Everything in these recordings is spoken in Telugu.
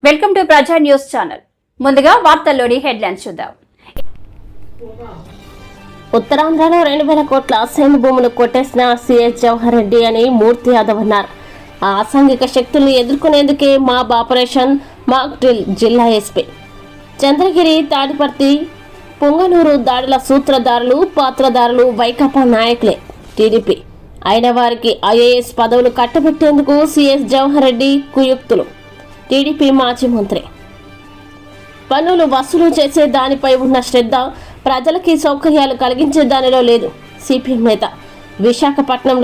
వెల్కమ్ టు ప్రజా న్యూస్ ఛానల్. ముందుగా వార్తల్లోని హెడ్లైన్స్ చూద్దాం. ఉత్తరాంధ్రలో 2000 కోట్ల అసైన్ భూములు కొట్టేసిన సీఎస్ జవహర్ రెడ్డి అని మూర్తి యాదవ్ అన్నారు. ఆ అసాంఘిక శక్తులను ఎదుర్కొనేందుకే మాబ్ ఆపరేషన్ మాక్ డ్రిల్. జిల్లా ఎస్పీ చంద్రగిరి, తాడిపర్తి, పొంగనూరు దాడుల సూత్రధారులు, పాత్రధారులు వైకాపా నాయకులే. టీడీపీ అయిన వారికి ఐఏఎస్ పదవులు కట్టబెట్టేందుకు సీఎస్ జవహర్ రెడ్డి కుయుక్తులు. టీడీపీ మాజీ మంత్రి పన్నులు వసూలు చేసే దానిపై ఉన్న శ్రద్ధ ప్రజలకి సౌకర్యాలు కలిగించే దానిలో లేదు. సిపిఎం నేత విశాఖపట్నం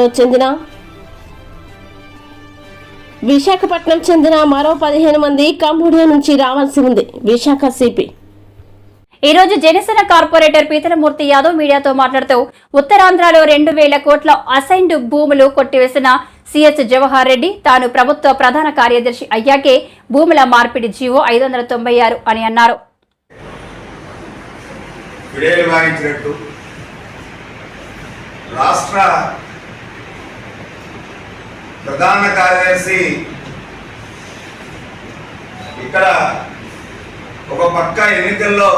చెందిన మరో 15 మంది కంబోడియా నుంచి రావాల్సి ఉంది. విశాఖ సిపి ఈ రోజు జనసేన కార్పొరేటర్ పీతలమూర్తి యాదవ్ మీడియాతో మాట్లాడుతూ ఉత్తరాంధ్రలో 2000 కోట్ల అసైన్డ్ భూములు కొట్టివేసిన సీఎస్ జవహర్ రెడ్డి తాను ప్రభుత్వ ప్రధాన కార్యదర్శి అయ్యాకే భూముల మార్పిడి జీవో 596 అని అన్నారు. రాష్ట్ర ప్రధాన కార్యదర్శి ఇక్కడ ఒక పక్క ఎన్నికల్లో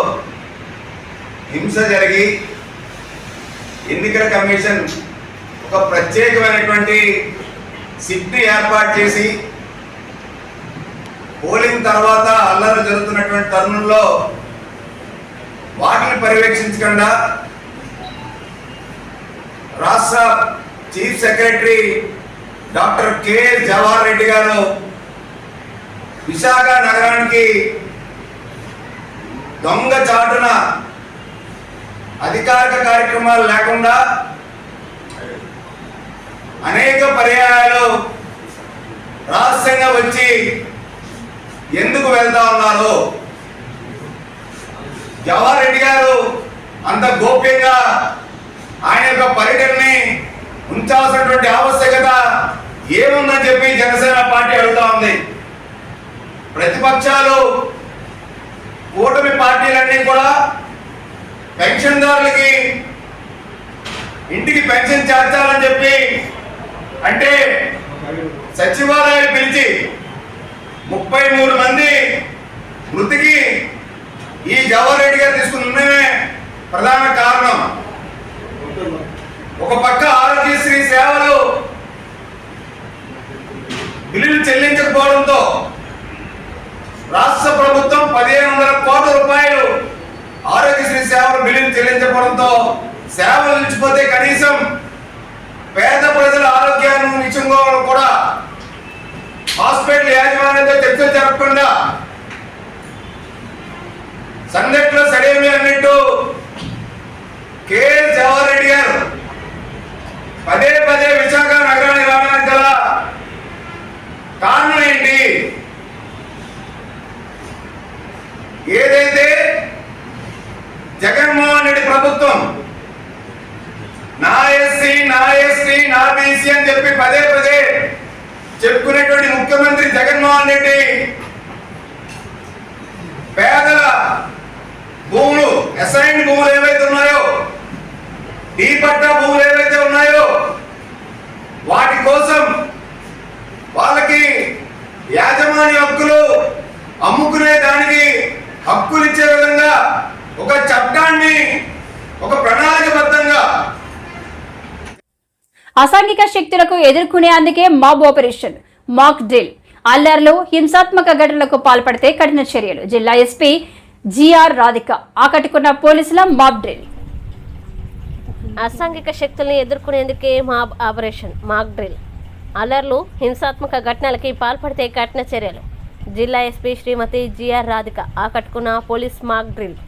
హింస జరిగి ఎన్నికల కమిషన్ ఒక ప్రత్యేకమైనటువంటి సిట్ని ఏర్పాటు చేసి పోలింగ్ తర్వాత అల్లరి జరుగుతున్నటువంటి తరుణంలో వాటిని పర్యవేక్షించకుండా రాష్ట్ర chief secretary doctor K Jawahar Reddy గారు విశాఖ నగరానికి దొంగ చాటున అధికారిక కార్యక్రమాలు లేకుండా అనేక పర్యాయాలు రహస్యంగా వచ్చి ఎందుకు వెళ్తా ఉన్నారు? జవహర్ రెడ్డి గారు అంత గోప్యంగా ఆయన యొక్క పర్యటనని ఉంచాల్సినటువంటి ఆవశ్యకత ఏముందని చెప్పి జనసేన పార్టీ అడుగుతా ఉంది. ప్రతిపక్షాలు, కూటమి పార్టీలన్నీ కూడా పెన్షన్దారులకి ఇంటికి పెన్షన్ చేర్చాలని చెప్పి అంటే సచివాలయాలు పిలిచి 33 మంది మృతికి ఈ జవహర్ రెడ్డి గారు తీసుకున్న నిర్ణయమే ప్రధాన కారణం. ఒక పక్క ఆరోగ్యశ్రీ సేవలు బిల్లులు చెల్లించకపోవడంతో రాష్ట్ర ప్రభుత్వం 1500 కోట్ల రూపాయలు ఆరోగ్యశ్రీ సేవలు బిల్లులు చెల్లించకపోవడంతో సేవలు నిలిచిపోతే కనీసం పేద ప్రజల ఆరోగ్యాన్ని నిశ్చించుకోవడం కూడా హాస్పిటల్ యాజమాన్యంతో చర్చలు జరపకుండా సంఘటనలో సడేమి అన్నట్టు కె జవహర్ రెడ్డి గారు పదే పదే విశాఖ నగరానికి రావడానికి గల కారణం ఏంటి? ఏదైతే జగన్మోహన్ రెడ్డి ప్రభుత్వం నా ఎస్సీ, నా ఎస్టీ, నా బీసీ అని చెప్పి పదే పదే చెప్పుకునేటువంటి ముఖ్యమంత్రి జగన్మోహన్ రెడ్డి పేదల భూములు, అసైన్డ్ భూములు ఏవైతే ఉన్నాయో, డీ పట్టా భూములు ఏవైతే ఉన్నాయో వాటి కోసం వాళ్ళకి యాజమాన్య హక్కులు అమ్ముకునే దానికి హక్కులు ఇచ్చే విధంగా ఒక చట్టాన్ని ఒక ప్రణాళికబద్ధంగా అసాంఘిక శక్తులకు ఎదుర్కొనేందుకే మాబ్ ఆపరేషన్ మాక్ డ్రిల్. అల్లర్లు, హింసాత్మక ఘటనలకు పాల్పడితే కఠిన చర్యలు. జిల్లా ఎస్పీ జిఆర్ రాధిక ఆకట్టుకున్న పోలీసుల మాబ్ డ్రిల్. అసాంఘిక శక్తుల్ని ఎదుర్కొనేందుకే మాబ్ ఆపరేషన్ మాక్ డ్రిల్. అల్లర్లు, హింసాత్మక ఘటనలకి పాల్పడితే కఠిన చర్యలు. జిల్లా ఎస్పీ శ్రీమతి జిఆర్ రాధిక ఆకట్టుకున్న పోలీస్ మాక్ డ్రిల్.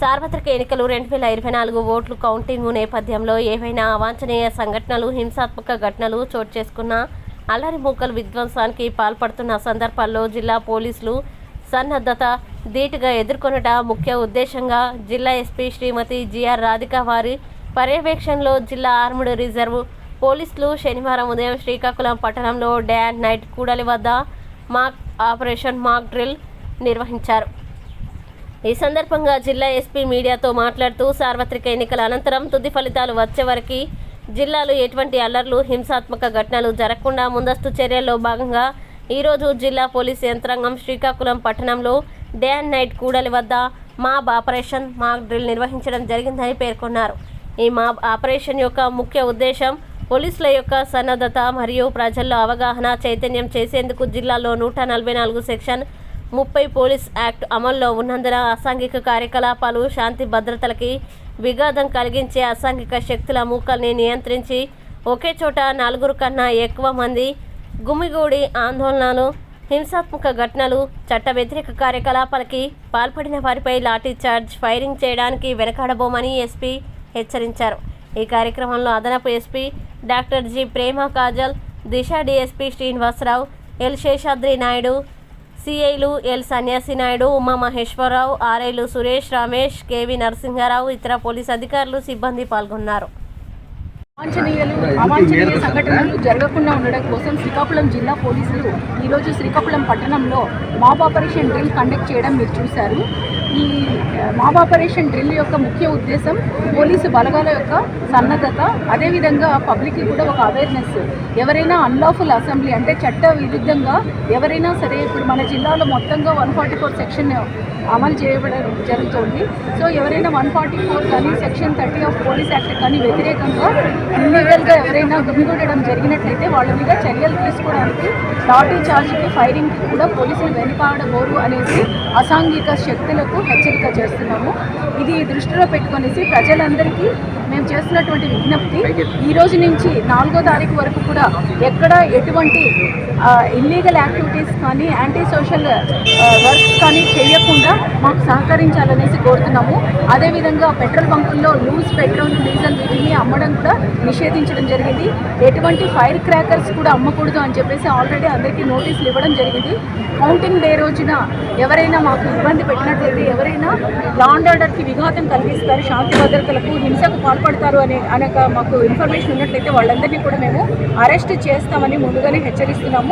సార్వత్రిక ఎన్నికలు 2024 ఓట్లు కౌంటింగ్ నేపథ్యంలో ఏవైనా అవాంఛనీయ సంఘటనలు, హింసాత్మక ఘటనలు చోటు చేసుకున్న అల్లరి మూకలు విధ్వంసానికి పాల్పడుతున్న సందర్భాల్లో జిల్లా పోలీసులు సన్నద్ధత ధీటుగా ఎదుర్కొనట ముఖ్య ఉద్దేశంగా జిల్లా ఎస్పీ శ్రీమతి జిఆర్ రాధిక వారి పర్యవేక్షణలో జిల్లా ఆర్మ్డ్ రిజర్వ్ పోలీసులు శనివారం ఉదయం శ్రీకాకుళం పట్టణంలో డే అండ్ నైట్ కూడలి వద్ద మాక్ ఆపరేషన్ మాక్ డ్రిల్ నిర్వహించారు. ఈ సందర్భంగా జిల్లా ఎస్పీ మీడియాతో మాట్లాడుతూ సార్వత్రిక ఎన్నికల అనంతరం తుది ఫలితాలు వచ్చే వరకు జిల్లాలో ఎటువంటి అల్లర్లు, హింసాత్మక ఘటనలు జరగకుండా ముందస్తు చర్యల్లో భాగంగా ఈరోజు జిల్లా పోలీస్ యంత్రాంగం శ్రీకాకుళం పట్టణంలో డే అండ్ నైట్ కూడలి వద్ద మాబ్ ఆపరేషన్ మాక్ డ్రిల్ నిర్వహించడం జరిగిందని పేర్కొన్నారు. ఈ మాబ్ ఆపరేషన్ యొక్క ముఖ్య ఉద్దేశం పోలీసుల యొక్క సన్నద్ధత మరియు ప్రజల్లో అవగాహన చైతన్యం చేసేందుకు జిల్లాలో 144 సెక్షన్ 30 పోలీస్ యాక్ట్ అమల్లో ఉన్నందున అసాంఘిక కార్యకలాపాలు శాంతి భద్రతలకి విఘాతం కలిగించే అసాంఘిక శక్తుల మూకల్ని నియంత్రించి ఒకే చోట 4 కన్నా ఎక్కువ మంది గుమిగూడి ఆందోళనలు హింసాత్మక ఘటనలు చట్ట వ్యతిరేక కార్యకలాపాలకి పాల్పడిన వారిపై లాఠీ చార్జ్ ఫైరింగ్ చేయడానికి వెనకాడబోమని ఎస్పీ హెచ్చరించారు. ఈ కార్యక్రమంలో అదనపు SP doctor G Prema Kajal, Disha DSP Srinivasa Rao, L Seshadri Naidu, సిఐలు ఎల్ సన్యాసి నాయుడు, ఉమా మహేశ్వరరావు, ఆర్ఐలు సురేష్, రమేష్, కేవి నరసింహారావు, ఇతర పోలీస్ అధికారులు సిబ్బంది పాల్గొన్నారు. అవాంఛనీయ సంఘటనలు జరగకుండా ఉండడం కోసం శ్రీకాకుళం జిల్లా పోలీసులు ఈరోజు శ్రీకాకుళం పట్టణంలో మాబ్ ఆపరేషన్ డ్రిల్ కండక్ట్ చేయడం మీరు చూశారు. ఈ మాబ్ ఆపరేషన్ డ్రిల్ యొక్క ముఖ్య ఉద్దేశం పోలీసు బలగాల యొక్క సన్నద్ధత, అదేవిధంగా పబ్లిక్కి కూడా ఒక అవేర్నెస్. ఎవరైనా అన్లాఫుల్ అసెంబ్లీ అంటే చట్ట విరుద్ధంగా ఎవరైనా సరే, ఇప్పుడు మన జిల్లాలో మొత్తంగా 144 సెక్షన్ అమలు చేయబడడం జరుగుతుంది. సో ఎవరైనా 144 కానీ సెక్షన్ 30 ఆఫ్ పోలీస్ యాక్ట్ కానీ వ్యతిరేకంగా ఇల్లీగల్గా ఎవరైనా గుమిగూడడం జరిగినట్లయితే వాళ్ళ మీద చర్యలు తీసుకోవడానికి లాఠీ చార్జ్కి ఫైరింగ్కి కూడా పోలీసులు వెనుకాడబోరు అనేసి అసాంఘిక శక్తులకు హెచ్చరిక చేస్తున్నాము. ఇది దృష్టిలో పెట్టుకొనేసి ప్రజలందరికీ మేము చేస్తున్నటువంటి విజ్ఞప్తి, ఈ రోజు నుంచి 4వ తారీఖు వరకు కూడా ఎక్కడ ఎటువంటి ఇల్లీగల్ యాక్టివిటీస్ కానీ యాంటీ సోషల్ వర్క్స్ కానీ చేయకుండా మాకు సహకరించాలనేసి కోరుతున్నాము. అదేవిధంగా పెట్రోల్ బంకుల్లో లూజ్ పెట్రోల్, డీజిల్ వీటిని అమ్మడం కూడా నిషేధించడం జరిగింది. ఎటువంటి ఫైర్ క్రాకర్స్ కూడా అమ్మకూడదు అని చెప్పేసి ఆల్రెడీ అందరికీ నోటీసులు ఇవ్వడం జరిగింది. కౌంటింగ్ డే రోజున ఎవరైనా మాకు ఇబ్బంది పెట్టినట్లయితే, ఎవరైనా లా అండ్ ఆర్డర్కి విఘాతం కలిగిస్తారు, శాంతి భద్రతలకు హింసకు పాల్పడతారు అనే మాకు ఇన్ఫర్మేషన్ ఉన్నట్లయితే వాళ్ళందరినీ కూడా మేము అరెస్ట్ చేస్తామని ముందుగానే హెచ్చరిస్తున్నాము.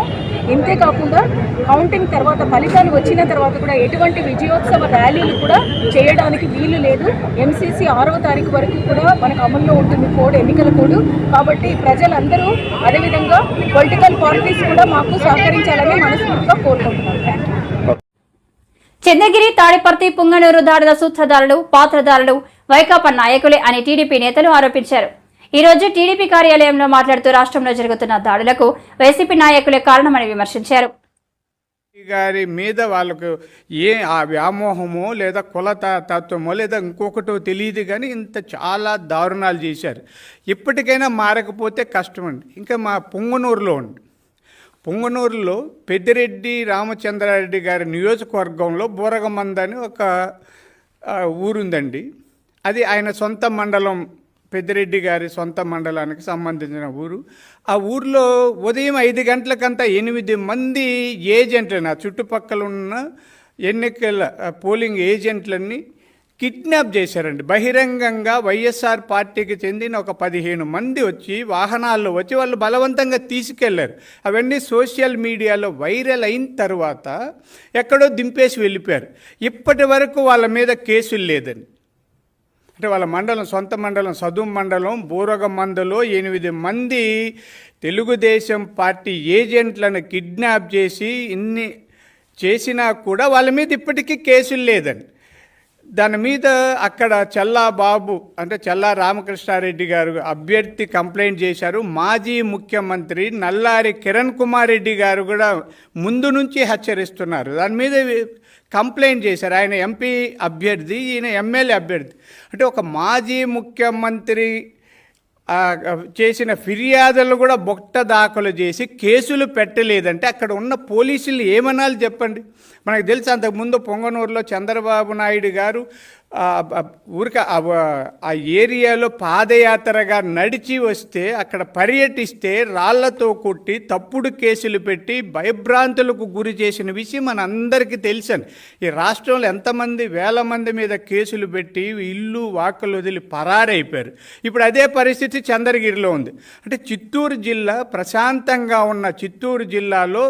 ఇంతేకాకుండా కౌంటింగ్ తర్వాత ఫలితాలు వచ్చిన తర్వాత కూడా ఎటువంటి విజయోత్సవ ర్యాలీలు కూడా చేయడానికి వీలు లేదు. ఎంసీసీ 6వ తారీఖు వరకు కూడా మనకు అమల్లో ఉంటుంది కోడ్, ఎన్నికల కోడ్. కాబట్టి ప్రజలందరూ, అదేవిధంగా పొలిటికల్ పార్టీస్ కూడా మాకు సహకరించాలని మనస్ఫూర్తిగా కోరుకుంటున్నాను. చంద్రగిరి, తాడిపర్తి, పుంగనూరు దాడుల సూత్రధారులు, పాత్రధారులు వైకాపా నాయకులే అని టీడీపీ నేతలు ఆరోపించారు. ఈ రోజు టీడీపీ కార్యాలయంలో మాట్లాడుతూ రాష్ట్రంలో జరుగుతున్న దాడులకు వైసీపీ నాయకులే కారణమని విమర్శించారు. గారి మీద వాళ్ళకు ఆ వ్యామోహమో లేదా తత్వమో లేదా ఇంకొకటో తెలియదు, కానీ ఇంత చాలా దారుణాలు చేశారు. ఇప్పటికైనా మారకపోతే కష్టమండి. ఇంకా మా పొంగనూరులో పెద్దిరెడ్డి రామచంద్రారెడ్డి గారి నియోజకవర్గంలో బూరగమంద అని ఒక ఊరుందండి. అది ఆయన సొంత మండలం, పెద్దిరెడ్డి గారి సొంత మండలానికి సంబంధించిన ఊరు. ఆ ఊర్లో ఉదయం 5 గంటలకంతా 8 మంది ఏజెంట్లని, ఆ చుట్టుపక్కల ఉన్న ఎన్నికల పోలింగ్ ఏజెంట్లన్నీ కిడ్నాప్ చేశారండి. బహిరంగంగా వైఎస్ఆర్ పార్టీకి చెందిన ఒక 15 మంది వచ్చి వాహనాల్లో వచ్చి వాళ్ళు బలవంతంగా తీసుకెళ్లారు. అవన్నీ సోషల్ మీడియాలో వైరల్ అయిన తర్వాత ఎక్కడో దింపేసి వెళ్ళిపోయారు. ఇప్పటి వరకు వాళ్ళ మీద కేసులు లేదండి. అంటే వాళ్ళ మండలం, సొంత మండలం, సదుం మండలం బూరగమందలో 8 మంది తెలుగుదేశం పార్టీ ఏజెంట్లను కిడ్నాప్ చేసి ఇన్ని చేసినా కూడా వాళ్ళ మీద ఇప్పటికీ కేసులు లేదండి. దాని మీద అక్కడ చల్లా రామకృష్ణారెడ్డి గారు అభ్యర్థి కంప్లైంట్ చేశారు. మాజీ ముఖ్యమంత్రి నల్లారి కిరణ్ కుమార్ రెడ్డి గారు కూడా ముందు నుంచి హెచ్చరిస్తున్నారు. దాని మీద కంప్లైంట్ చేశారు. ఆయన ఎంపీ అభ్యర్థి, ఈయన ఎమ్మెల్యే అభ్యర్థి. అంటే ఒక మాజీ ముఖ్యమంత్రి చేసిన ఫిర్యాదులు కూడా బొట్ట దాఖలు చేసి కేసులు పెట్టలేదంటే అక్కడ ఉన్న పోలీసులు ఏమనాలి చెప్పండి. మనకు తెలుసు, అంతకుముందు పొంగనూరులో చంద్రబాబు నాయుడు గారు ఆ ఏరియాలో పాదయాత్రగా నడిచి వస్తే అక్కడ పర్యటిస్తే రాళ్లతో కొట్టి తప్పుడు కేసులు పెట్టి భయభ్రాంతులకు గురి చేసిన విషయం మన అందరికీ తెలుసని. ఈ రాష్ట్రంలో ఎంతమంది వేల మంది మీద కేసులు పెట్టి ఇల్లు వాకలు వదిలి పరారైపోయారు. ఇప్పుడు అదే పరిస్థితి చంద్రగిరిలో ఉంది. అంటే చిత్తూరు జిల్లా, ప్రశాంతంగా ఉన్న చిత్తూరు జిల్లాలో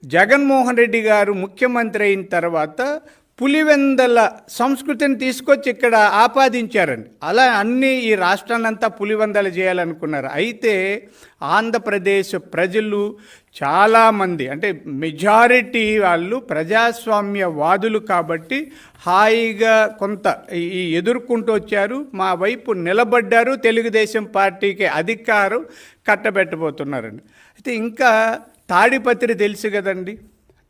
జగన్మోహన్ రెడ్డి గారు ముఖ్యమంత్రి అయిన తర్వాత పులివెందల సంస్కృతిని తీసుకొచ్చి ఇక్కడ ఆపాదించారండి. అలా అన్నీ ఈ రాష్ట్రాన్నంతా పులివెందలు చేయాలనుకున్నారు. అయితే ఆంధ్రప్రదేశ్ ప్రజలు చాలామంది, అంటే మెజారిటీ వాళ్ళు ప్రజాస్వామ్యవాదులు కాబట్టి హాయిగా కొంత ఈ ఎదుర్కొంటూ వచ్చారు, మా వైపు నిలబడ్డారు, తెలుగుదేశం పార్టీకి అధికారం కట్టబెట్టబోతున్నారండి. అయితే ఇంకా తాడిపత్రి తెలుసు కదండి,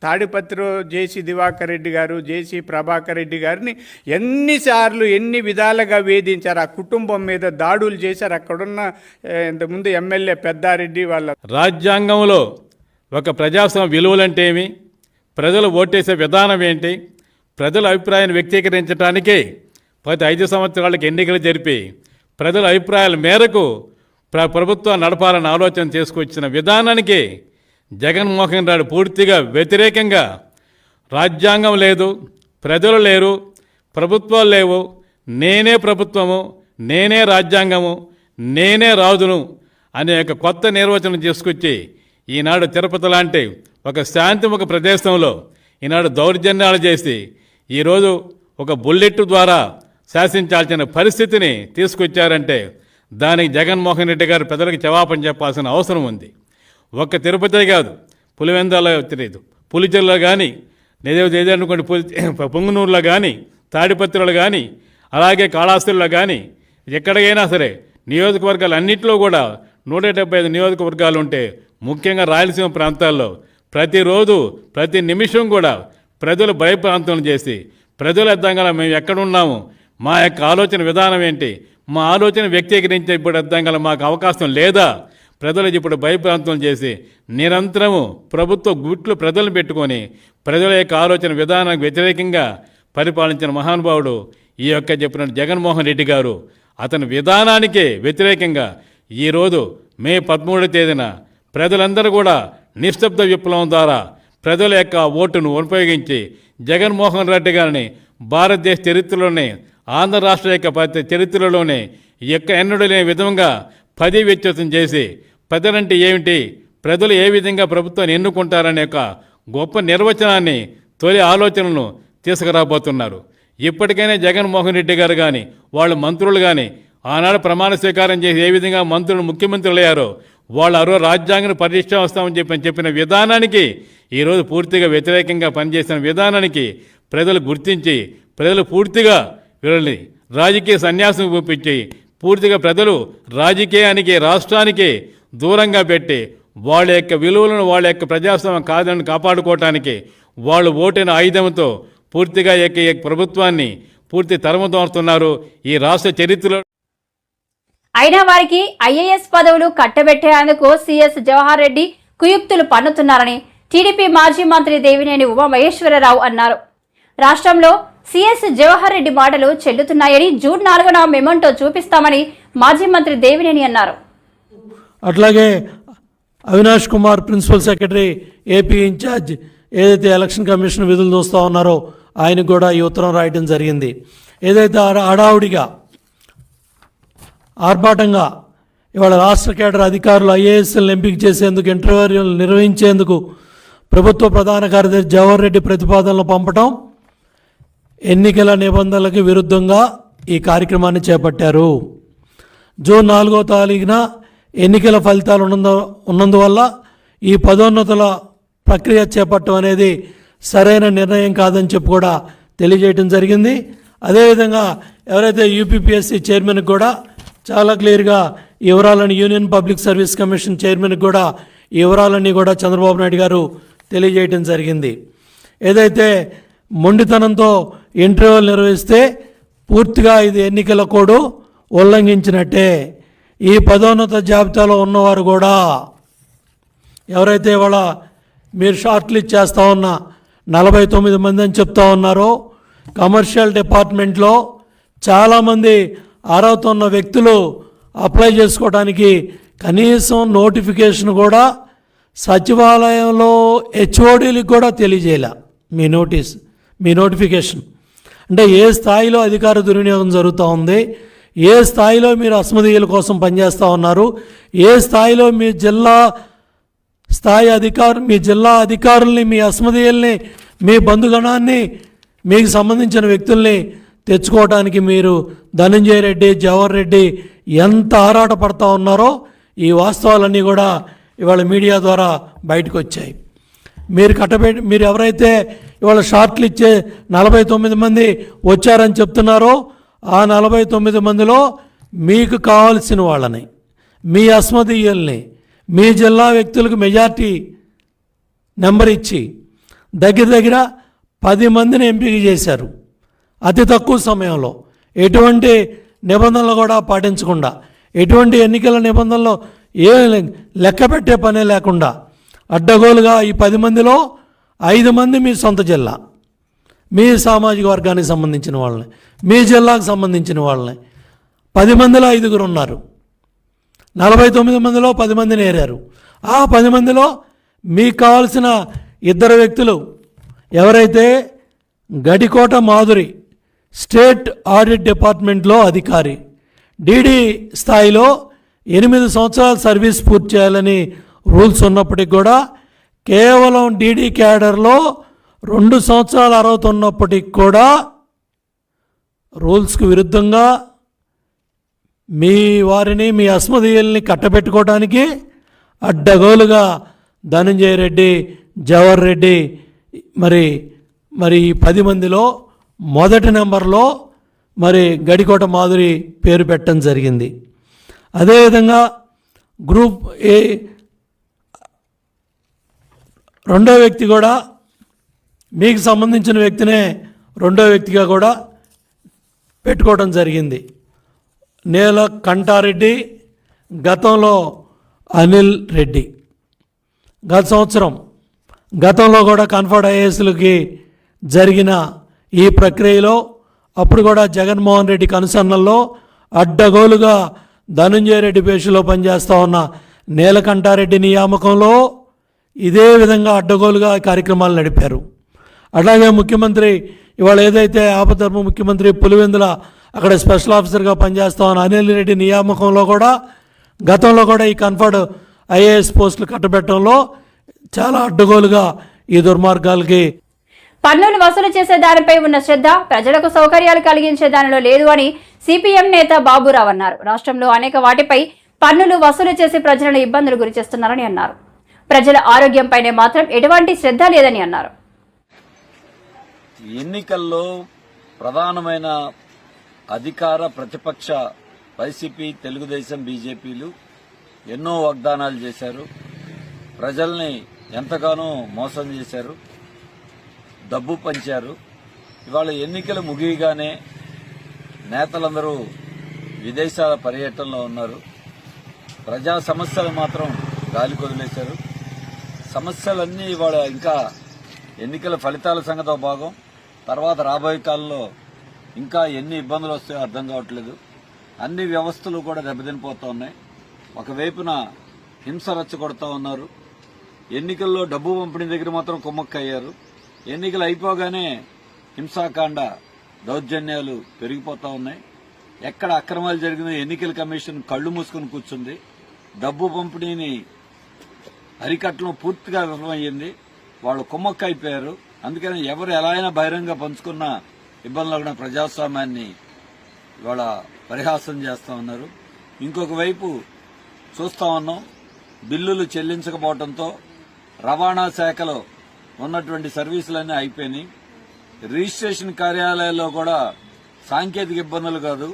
తాడిపత్రిలో జేసీ దివాకర్ రెడ్డి గారు, జేసీ ప్రభాకర్ రెడ్డి గారిని ఎన్నిసార్లు ఎన్ని విధాలుగా వేధించారు, ఆ కుటుంబం మీద దాడులు చేశారు. అక్కడున్న ఇంతకుముందు ఎమ్మెల్యే పెద్దారెడ్డి వాళ్ళ రాజ్యాంగంలో ఒక ప్రజాస్వామ్య విలువలంటే ఏమి, ప్రజలు ఓటేసే విధానం ఏంటి, ప్రజల అభిప్రాయాన్ని వ్యక్తీకరించడానికే ప్రతి 5 సంవత్సరాలకు ఎన్నికలు జరిపి ప్రజల అభిప్రాయాల మేరకు ప్రభుత్వం నడపాలని ఆలోచన చేసుకొచ్చిన విధానానికి జగన్మోహన్ రెడ్డి పూర్తిగా వ్యతిరేకంగా రాజ్యాంగం లేదు, ప్రజలు లేరు, ప్రభుత్వాలు లేవు, నేనే ప్రభుత్వము, నేనే రాజ్యాంగము, నేనే రాజును అనే ఒక కొత్త నిర్వచనం తీసుకొచ్చి ఈనాడు తిరుపతి లాంటి ఒక శాంతిముఖ ప్రదేశంలో ఈనాడు దౌర్జన్యాలు చేసి ఈరోజు ఒక బుల్లెట్ ద్వారా శాసించాల్సిన పరిస్థితిని తీసుకొచ్చారంటే దానికి జగన్మోహన్ రెడ్డి గారు ప్రజలకు జవాబు చెప్పాల్సిన అవసరం ఉంది. ఒక్క తిరుపతి కాదు, పులివెందులలో తెలియదు, పులిచెర్లో కానీ, ఏదనుకోండి పొంగునూరులో కానీ, తాడిపత్రిలో కానీ, అలాగే కాళహస్తిలో కానీ, ఎక్కడికైనా సరే నియోజకవర్గాలు అన్నింటిలో కూడా 175 నియోజకవర్గాలు ఉంటే ముఖ్యంగా రాయలసీమ ప్రాంతాల్లో ప్రతిరోజు ప్రతి నిమిషం కూడా ప్రజలు భయప్రాంతం చేసి ప్రజల అర్థంగా మేము ఎక్కడున్నాము, మా యొక్క ఆలోచన విధానం ఏంటి, మా ఆలోచన వ్యక్తీకరించే ఇప్పుడు అర్థంగా మాకు అవకాశం లేదా, ప్రజలు ఇప్పుడు భయప్రాంతం చేసి నిరంతరము ప్రభుత్వ గుట్లు ప్రజలను పెట్టుకొని ప్రజల యొక్క ఆలోచన విధానానికి వ్యతిరేకంగా పరిపాలించిన మహానుభావుడు ఈ యొక్క చెప్పిన జగన్మోహన్ రెడ్డి గారు. అతని విధానానికే వ్యతిరేకంగా ఈరోజు మే 13వ తేదీన ప్రజలందరూ కూడా నిశ్శబ్ద విప్లవం ద్వారా ప్రజల యొక్క ఓటును ఉపయోగించి జగన్మోహన్ రెడ్డి గారిని భారతదేశ చరిత్రలోనే, ఆంధ్ర రాష్ట్ర యొక్క చరిత్రలోనే ఎన్నడూ లేని విధంగా వ్యత్యాసం చేసి ప్రజలంటే ఏమిటి, ప్రజలు ఏ విధంగా ప్రభుత్వాన్ని ఎన్నుకుంటారనే ఒక గొప్ప నిర్వచనాన్ని, తొలి ఆలోచనలను తీసుకురాబోతున్నారు. ఇప్పటికైనా జగన్మోహన్ రెడ్డి గారు కానీ వాళ్ళ మంత్రులు కానీ ఆనాడు ప్రమాణ స్వీకారం చేసి ఏ విధంగా మంత్రులు ముఖ్యమంత్రులు అయ్యారో వాళ్ళు రాజ్యాంగాన్ని పరిరక్షిస్తామని చెప్పిన విధానానికి ఈరోజు పూర్తిగా వ్యతిరేకంగా పనిచేసిన విధానానికి ప్రజలు గుర్తించి ప్రజలు పూర్తిగా వీళ్ళని రాజకీయ సన్యాసం చూపించి పూర్తిగా ప్రజలు రాజకీయానికి, రాష్ట్రానికి దూరంగా పెట్టి వాళ్ళ యొక్క విలువలను, వాళ్ళ యొక్క ప్రజాస్వామ్యం కాదని కాపాడుకోవటానికి వాళ్ళు ఓటైన ఆయుధంతో పూర్తిగా ప్రభుత్వాన్ని పూర్తి తరమతోస్తున్నారు ఈ రాష్ట్ర చరిత్రలో. అయినా వారికి ఐఏఎస్ పదవులు కట్టబెట్టేందుకు సిఎస్ జవహర్ రెడ్డి కుయుక్తులు పన్నుతున్నారని టీడీపీ మాజీ మంత్రి దేవినేని ఉమామహేశ్వరరావు అన్నారు. రాష్ట్రంలో సిఎస్ జవహర్ రెడ్డి మాటలు చెల్లుతున్నాయని జూన్ 4న మెమోంటో చూపిస్తామని మాజీ మంత్రి దేవినేని అన్నారు. అట్లాగే Avinash Kumar principal secretary AP in charge ఏదైతే ఎలక్షన్ కమిషన్ విధులు చూస్తూ ఉన్నారో ఆయనకు కూడా ఈ ఉత్తరం రాయడం జరిగింది. ఏదైతే హడావుడిగా ఆర్భాటంగా ఇవాళ రాష్ట్ర కేడర్ అధికారులు ఐఏఎస్ఎల్ని ఎంపిక చేసేందుకు ఇంటర్వ్యూలు నిర్వహించేందుకు ప్రభుత్వ ప్రధాన కార్యదర్శి జవహర్ రెడ్డి ప్రతిపాదనలు పంపటం ఎన్నికల నిబంధనలకు విరుద్ధంగా ఈ కార్యక్రమాన్ని చేపట్టారు. జూన్ 4వ తారీఖున ఎన్నికల ఫలితాలు ఉన్నందువల్ల ఈ పదోన్నతుల ప్రక్రియ చేపట్టడం అనేది సరైన నిర్ణయం కాదని చెప్పి కూడా తెలియజేయడం జరిగింది. అదేవిధంగా ఎవరైతే యూపీపీఎస్సీ చైర్మన్కి కూడా చాలా క్లియర్గా ఈ వివరాలను, యూనియన్ పబ్లిక్ సర్వీస్ కమిషన్ చైర్మన్కి కూడా ఈ వివరాలన్నీ కూడా చంద్రబాబు నాయుడు గారు తెలియజేయడం జరిగింది. ఏదైతే మొండితనంతో ఇంటర్వ్యూలు నిర్వహిస్తే పూర్తిగా ఇది ఎన్నికల కోడ్ ఉల్లంఘించినట్టే. ఈ పదోన్నత జాబితాలో ఉన్నవారు కూడా ఎవరైతే ఇవాళ మీరు షార్ట్ లిస్ట్ చేస్తూ ఉన్న 49 మంది అని చెప్తా ఉన్నారో, కమర్షియల్ డిపార్ట్మెంట్లో చాలామంది అర్హత ఉన్న వ్యక్తులు అప్లై చేసుకోవడానికి కనీసం నోటిఫికేషన్ కూడా సచివాలయంలో హెచ్ఓడీలకు కూడా తెలియజేయాల మీ నోటిఫికేషన్. అంటే ఏ స్థాయిలో అధికార దుర్వినియోగం జరుగుతూ ఉంది, ఏ స్థాయిలో మీరు అస్మదీయుల కోసం పనిచేస్తూ ఉన్నారు, ఏ స్థాయిలో మీ జిల్లా స్థాయి మీ జిల్లా అధికారుల్ని, మీ అస్మదీయుల్ని, మీ బంధుగణాన్ని మీకు సంబంధించిన వ్యక్తుల్ని తెచ్చుకోవడానికి మీరు ధనంజయ రెడ్డి, జవహర్ రెడ్డి ఎంత ఆరాట పడతా ఉన్నారో ఈ వాస్తవాలన్నీ కూడా ఇవాళ మీడియా ద్వారా బయటకు వచ్చాయి. మీరు ఎవరైతే ఇవాళ షార్ట్లు ఇచ్చే 49 మంది వచ్చారని చెప్తున్నారో ఆ 49 మందిలో మీకు కావాల్సిన వాళ్ళని, మీ అస్మదీయుల్ని, మీ జిల్లా వ్యక్తులకు మెజార్టీ నెంబర్ ఇచ్చి దగ్గర 10 మందిని ఎంపిక చేశారు. అతి తక్కువ సమయంలో ఎటువంటి నిబంధనలు కూడా పాటించకుండా, ఎటువంటి ఎన్నికల నిబంధనలు ఏ లెక్క పెట్టే పనే లేకుండా అడ్డగోలుగా ఈ 10 మందిలో 5 మంది మీ సొంత జిల్లా, మీ సామాజిక వర్గానికి సంబంధించిన వాళ్ళని, మీ జిల్లాకు సంబంధించిన వాళ్ళని 10 మందిలో 5 ఉన్నారు. 49 మందిలో 10 మందిని ఏరారు. ఆ 10 మందిలో మీకు కావాల్సిన 2 వ్యక్తులు ఎవరైతే గడికోట మాధురి స్టేట్ ఆడిట్ డిపార్ట్మెంట్లో అధికారి, డీడీ స్థాయిలో 8 సంవత్సరాల సర్వీస్ పూర్తి చేయాలని రూల్స్ ఉన్నప్పటికి కూడా కేవలం డీడీ క్యాడర్లో 2 సంవత్సరాల అర్హత ఉన్నప్పటికి కూడా రూల్స్కు విరుద్ధంగా మీ వారిని, మీ అస్మదీయుల్ని కట్టబెట్టుకోవడానికి అడ్డగోలుగా ధనంజయ రెడ్డి, జవహర్ రెడ్డి మరి 10 మందిలో మొదటి నెంబర్లో మరి గడికోట మాధురి పేరు పెట్టడం జరిగింది. అదేవిధంగా గ్రూప్ ఏ రెండో వ్యక్తి కూడా మీకు సంబంధించిన వ్యక్తినే రెండో వ్యక్తిగా కూడా పెట్టుకోవడం జరిగింది. నేల కంటారెడ్డి, గతంలో అనిల్ రెడ్డి. గతంలో కూడా కన్ఫర్డ్ ఐఏఎస్లకి జరిగిన ఈ ప్రక్రియలో అప్పుడు కూడా జగన్మోహన్ రెడ్డి కనుసన్నల్లో అడ్డగోలుగా ధనంజయ రెడ్డి పేషలో పనిచేస్తూ ఉన్న నీలకంఠారెడ్డి నియామకంలో ఇదే విధంగా అడ్డగోలుగా కార్యక్రమాలు నడిపారు. అలాగే ముఖ్యమంత్రి ఇవాళ ఏదైతే ఆపద్ధర్మ ముఖ్యమంత్రి పులివెందుల అక్కడ స్పెషల్ ఆఫీసర్గా పనిచేస్తా ఉన్న అనిల్ రెడ్డి నియామకంలో కూడా గతంలో కూడా ఈ కన్ఫర్డ్ ఐఏఎస్ పోస్టులు కట్టబెట్టడంలో చాలా అడ్డగోలుగా ఈ దుర్మార్గాలకి పన్నులు వసూలు చేసే దానిపై ఉన్న శ్రద్ధ ప్రజలకు సౌకర్యాలు కలిగించే దానిలో లేదు అని సిపిఎం నేత బాబురావు అన్నారు. రాష్ట్రంలో అనేక వాటిపై పన్నులు వసూలు చేసి ప్రజలను ఇబ్బందులు గురిచేస్తున్నారని అన్నారు. ప్రజల ఆరోగ్యంపైనే మాత్రం ఎటువంటి శ్రద్ధ లేదని అన్నారు. ఎన్నికల్లో ప్రధానమైన అధికార ప్రతిపక్ష వైసీపీ, తెలుగుదేశం, బీజేపీలు ఎన్నో వాగ్దానాలు చేశారు. ప్రజల్ని ఎంతగానో మోసం చేశారు, డబ్బు పంచారు. ఇవాళ ఎన్నికలు ముగియగానే నేతలందరూ విదేశాల పర్యటనలో ఉన్నారు. ప్రజా సమస్యలు మాత్రం గాలి కొదిలేశారు. సమస్యలన్నీ ఇవాళ ఇంకా ఎన్నికల ఫలితాల సంగతో భాగం. తర్వాత రాబోయే కాలంలో ఇంకా ఎన్ని ఇబ్బందులు వస్తాయో అర్థం కావట్లేదు. అన్ని వ్యవస్థలు కూడా దెబ్బతినిపోతూ ఉన్నాయి. ఒకవైపున హింస రెచ్చగొడతా ఉన్నారు. ఎన్నికల్లో డబ్బు పంపిణీ దగ్గర మాత్రం కుమ్మక్కయ్యారు. ఎన్నికలు అయిపోగానే హింసాకాండ, దౌర్జన్యాలు పెరిగిపోతూ ఉన్నాయి. ఎక్కడ అక్రమాలు జరిగినా ఎన్నికల కమిషన్ కళ్లు మూసుకుని కూర్చుంది. డబ్బు పంపిణీని అరికట్టడం పూర్తిగా విఫలమయ్యింది. వాళ్ళు కుమ్మక్క అయిపోయారు. అందుకని ఎవరు ఎలా అయినా బహిరంగ పంచుకున్న ఇబ్బందులు కూడా ప్రజాస్వామ్యాన్ని ఇవాళ పరిహాసం చేస్తా ఉన్నారు. ఇంకొక వైపు చూస్తా ఉన్నాం, బిల్లులు చెల్లించకపోవడంతో రవాణా శాఖలో ఉన్నటువంటి సర్వీసులన్నీ అయిపోయినాయి. రిజిస్ట్రేషన్ కార్యాలయాల్లో కూడా సాంకేతిక ఇబ్బందులు కాదు,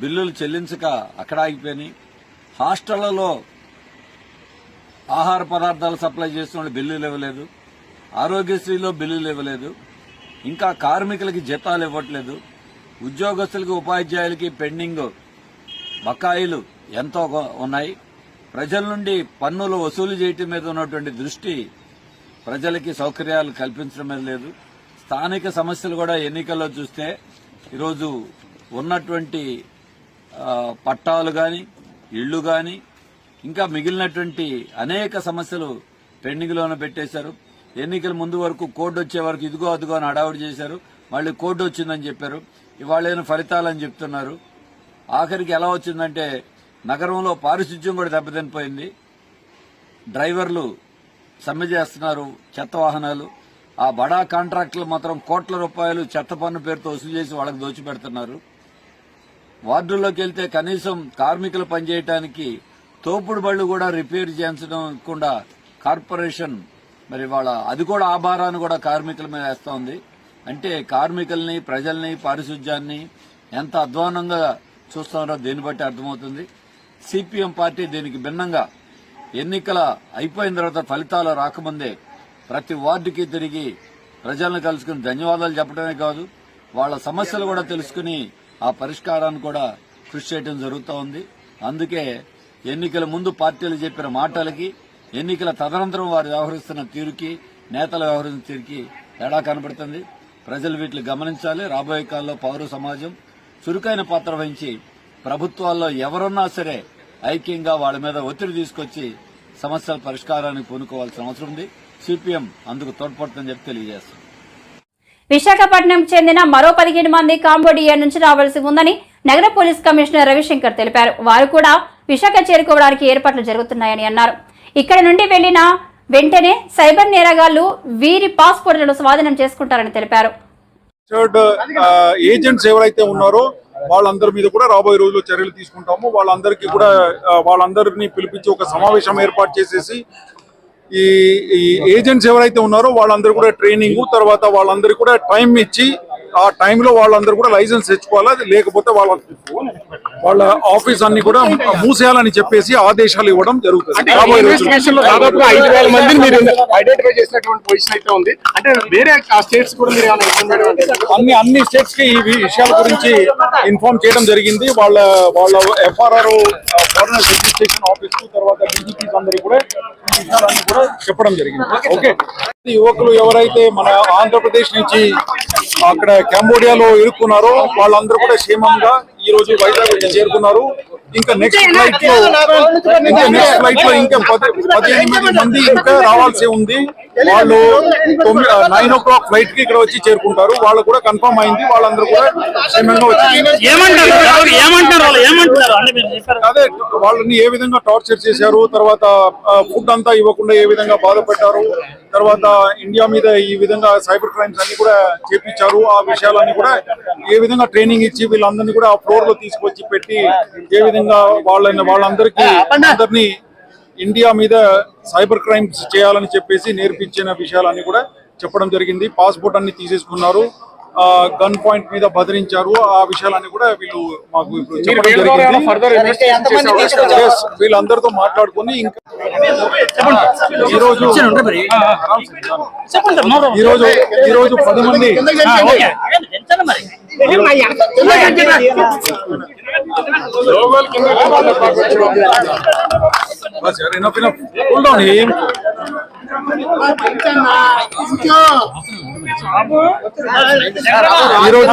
బిల్లులు చెల్లించక అక్కడ ఆగిపోయినాయి. హాస్టళ్లలో ఆహార పదార్థాలు సప్లై చేస్తున్న బిల్లులు ఇవ్వలేదు. ఆరోగ్యశ్రీలో బిల్లులు ఇవ్వలేదు. ఇంకా కార్మికులకి జీతాలు ఇవ్వట్లేదు. ఉద్యోగస్తులకి, ఉపాధ్యాయులకి పెండింగ్ బకాయిలు ఎంతో ఉన్నాయి. ప్రజల నుండి పన్నులు వసూలు చేయటం మీద ఉన్నటువంటి దృష్టి ప్రజలకి సౌకర్యాలు కల్పించడం మీద లేదు. స్థానిక సమస్యలు కూడా ఎన్నికల్లో చూస్తే ఈరోజు ఉన్నటువంటి పట్టాలు గాని, ఇళ్లు గాని, ఇంకా మిగిలినటువంటి అనేక సమస్యలు పెండింగ్లోనే పెట్టేశారు. ఎన్నికల ముందు వరకు కోడ్ వచ్చే వరకు ఇదిగో అదిగో అని హడావుడి చేశారు. మళ్లీ కోడ్ వచ్చిందని చెప్పారు. ఇవాళ ఫలితాలని చెప్తున్నారు. ఆఖరికి ఎలా వచ్చిందంటే నగరంలో పారిశుధ్యం కూడా దెబ్బతినిపోయింది. డ్రైవర్లు సమ్మె చేస్తున్నారు, చెత్త వాహనాలు. ఆ బడా కాంట్రాక్టులు మాత్రం కోట్ల రూపాయలు చెత్త పన్ను పేరుతో వసూలు చేసి వాళ్ళకి దోచిపెడుతున్నారు. వార్డుల్లోకి వెళ్తే కనీసం కార్మికులు పనిచేయడానికి తోపుడు బళ్లు కూడా రిపేర్ చేయించకుండా కార్పొరేషన్ మరి వాళ్ళ అది కూడా ఆ భారాన్ని కూడా కార్మికుల మీద వేస్తా ఉంది. అంటే కార్మికుల్ని, ప్రజల్ని, పారిశుధ్యాన్ని ఎంత అధ్వానంగా చూస్తున్నారో దీన్ని బట్టి అర్థమవుతుంది. సిపిఎం పార్టీ దీనికి భిన్నంగా ఎన్నికల అయిపోయిన తర్వాత ఫలితాలు రాకముందే ప్రతి వార్డుకి తిరిగి ప్రజలను కలుసుకుని ధన్యవాదాలు చెప్పడమే కాదు, వాళ్ళ సమస్యలు కూడా తెలుసుకుని ఆ పరిష్కారాన్ని కూడా కృషి చేయడం జరుగుతూ ఉంది. అందుకే ఎన్నికల ముందు పార్టీలు చెప్పిన మాటలకి, ఎన్నికల తదనంతరం వారు వ్యవహరిస్తున్న తీరుకి, నేతలు వ్యవహరిస్తున్న తీరుకి తేడా కనబడుతుంది. ప్రజలు వీటిని గమనించాలి. రాబోయే కాలంలో పౌర సమాజం చురుకైన పాత్ర వహించి ప్రభుత్వాల్లో ఎవరున్నా సరే ఐక్యంగా వాళ్ళ మీద ఒత్తిడి తీసుకొచ్చి సమస్యల పరిష్కారానికి పూనుకోవాల్సిన అవసరం ఉంది. సిపిఎం అందుకు తోడ్పడుతుందని చెప్పి తెలియజేస్తుంది. విశాఖపట్నం చెందిన మరో 15 మంది కాంబోడియా నుంచి రావాల్సి ఉందని నగర పోలీస్ కమిషనర్ రవిశంకర్ తెలిపారు. వారు కూడా విశాఖ చేరుకోవడానికి ఏర్పాట్లు జరుగుతున్నాయని అన్నారు. ఇక్కడ నుండి వెళ్లిన వెంటనే సైబర్ నేరగాళ్లు వీరి పాస్పోర్టులను స్వాధీనం చేసుకుంటారని తెలిపారు. ఏజెంట్స్ ఎవరైతే ఉన్నారో వాళ్ళందరి మీద కూడా రాబోయే రోజుల్లో చర్యలు తీసుకుంటాము. వాళ్ళందరికీ కూడా వాళ్ళందరినీ పిలిపించి ఒక సమావేశం ఏర్పాటు చేసేసి ఈ ఏజెంట్స్ ఎవరైతే ఉన్నారో వాళ్ళందరూ కూడా ట్రైనింగ్, తర్వాత వాళ్ళందరికీ కూడా టైం ఇచ్చి ఆ టైంలో వాళ్ళందరూ కూడా లైసెన్స్ తెచ్చుకోవాలి. లేకపోతే వాళ్ళ ఆఫీస్ అన్ని కూడా మూసేయాలని చెప్పేసి ఆదేశాలు ఇవ్వడం జరుగుతుంది. రాబోయే రోజుల్లో దాదాపు 5,000 మందిని మీరు ఐడెంటిఫై చేసినటువంటి పొజిషన్ అయితే ఉంది. అంటే వేరే స్టేట్స్ కూడా మీరు అన్ని స్టేట్స్ కి ఈ విషయాల గురించి ఇన్ఫార్మ్ చేయడం జరిగింది. వాళ్ళ FRRO ఫారినర్ రిజిస్ట్రేషన్ ఆఫీస్ తర్వాత డీజీపీస్ అందరూ కూడా ఈ విషయాలన్నీ కూడా చెప్పడం జరిగింది. ఓకే, యువకులు ఎవరైతే మన ఆంధ్రప్రదేశ్ నుంచి అక్కడ కంబోడియాలో ఇరుక్కున్నారో వాళ్ళందరూ కూడా క్షేమంగా ఈ రోజు వైజాగ్ వచ్చి చేరుకున్నారు. ఇంకా నెక్స్ట్ ఫ్లైట్ లో ఇంకా 18 మంది ఇంకా రావాల్సి ఉంది. వాళ్ళు 9 o'clock ఫ్లైట్ కి ఇక్కడ వచ్చి చేరుకుంటారు. వాళ్ళు కూడా కన్ఫర్మ్ అయింది. వాళ్ళందరూ కూడా క్షేమంగా వచ్చి అదే వాళ్ళని ఏ విధంగా టార్చర్ చేశారు, తర్వాత ఫుడ్ అంతా ఇవ్వకుండా ఏ విధంగా బాధపెట్టారు, తర్వాత ఇండియా మీద ఈ విధంగా సైబర్ క్రైమ్స్ అన్ని కూడా చేపించారు. ఆ విషయాలన్నీ కూడా ఏ విధంగా ట్రైనింగ్ ఇచ్చి వీళ్ళందరినీ కూడా ఆ ఫ్లోర్ లో తీసుకొచ్చి పెట్టి ఏ విధంగా వాళ్ళందరినీ ఇండియా మీద సైబర్ క్రైమ్స్ చేయాలని చెప్పేసి నేర్పించిన విషయాలన్నీ కూడా చెప్పడం జరిగింది. పాస్పోర్ట్ అన్ని తీసేసుకున్నారు, గన్ పాయింట్ మీద బెదిరించారు. ఆ విషయాలన్నీ కూడా వీళ్ళు మాకు ఇప్పుడు చెప్పడం జరిగింది. వీళ్ళందరితో మాట్లాడుకుని ఇంకా ఈరోజు 10 మంది बस यार इनफ होल्ड ऑन हिम ఈ రోజు